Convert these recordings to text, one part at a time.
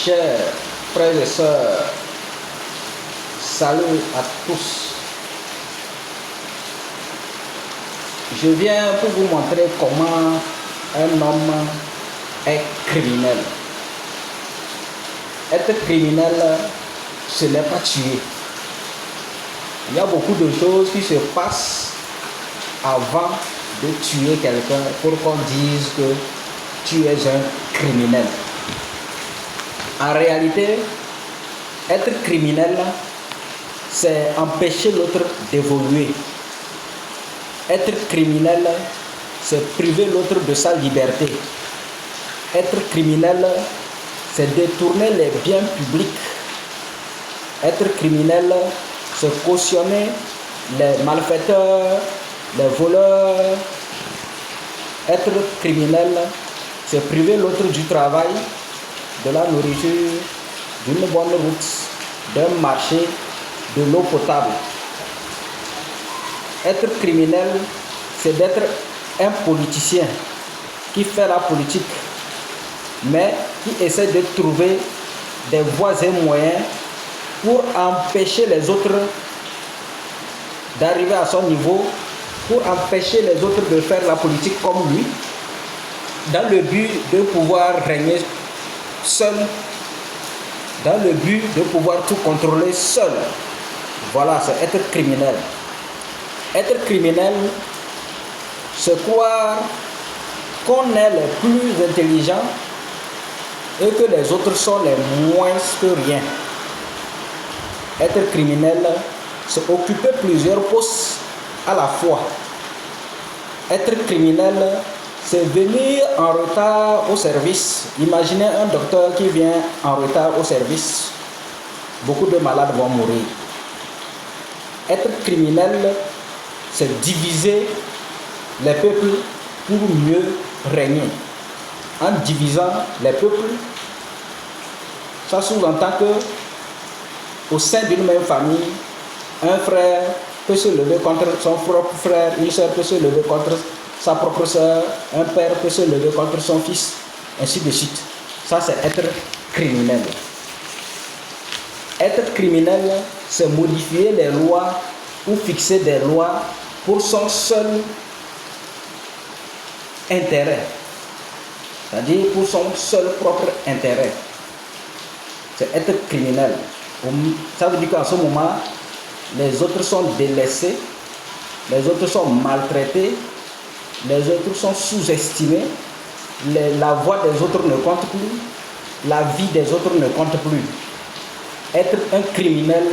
Chers frères et sœurs, salut à tous. Je viens pour vous montrer comment un homme est criminel. Être criminel, ce n'est pas tuer. Il y a beaucoup de choses qui se passent avant de tuer quelqu'un pour qu'on dise que tu es un criminel. En réalité, être criminel, c'est empêcher l'autre d'évoluer. Être criminel, c'est priver l'autre de sa liberté. Être criminel, c'est détourner les biens publics. Être criminel, c'est cautionner les malfaiteurs, les voleurs. Être criminel, c'est priver l'autre du travail, de la nourriture, d'une bonne route, d'un marché, de l'eau potable. Être criminel, c'est d'être un politicien qui fait la politique, mais qui essaie de trouver des voies et moyens pour empêcher les autres d'arriver à son niveau, pour empêcher les autres de faire la politique comme lui, dans le but de pouvoir régner seul, dans le but de pouvoir tout contrôler seul. Voilà, c'est être criminel. Être criminel, c'est croire qu'on est les plus intelligents et que les autres sont les moins que rien. Être criminel, c'est occuper plusieurs postes à la fois. Être criminel, c'est venir en retard au service. Imaginez un docteur qui vient en retard au service. Beaucoup de malades vont mourir. Être criminel, c'est diviser les peuples pour mieux régner. En divisant les peuples, ça sous-entend que au sein d'une même famille, un frère peut se lever contre son propre frère, une soeur peut se lever contre sa propre soeur, un père peut se lever contre son fils, ainsi de suite. Ça, c'est être criminel. Être criminel, c'est modifier les lois ou fixer des lois pour son seul intérêt, c'est-à-dire pour son seul propre intérêt. C'est être criminel. Ça veut dire qu'en ce moment, les autres sont délaissés, les autres sont maltraités, les autres sont sous-estimés, la voix des autres ne compte plus, la vie des autres ne compte plus. Être un criminel,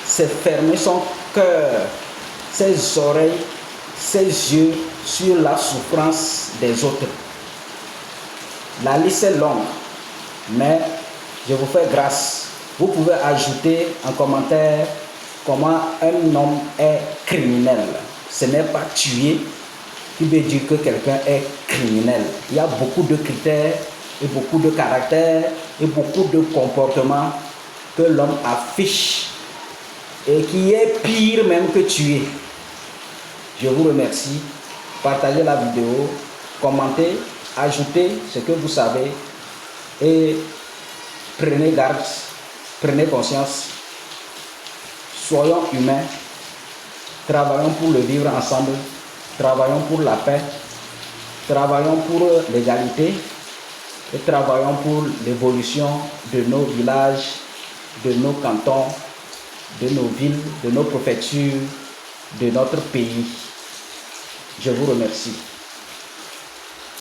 c'est fermer son cœur, ses oreilles, ses yeux sur la souffrance des autres. La liste est longue, mais je vous fais grâce. Vous pouvez ajouter en commentaire comment un homme est criminel. Ce n'est pas tuer qui veut dire que quelqu'un est criminel. Il y a beaucoup de critères et beaucoup de caractères et beaucoup de comportements que l'homme affiche et qui est pire même que tuer. Je vous remercie. Partagez la vidéo, commentez, ajoutez ce que vous savez et prenez garde, prenez conscience. Soyons humains, travaillons pour le vivre ensemble, travaillons pour la paix, travaillons pour l'égalité et travaillons pour l'évolution de nos villages, de nos cantons, de nos villes, de nos préfectures, de notre pays. Je vous remercie.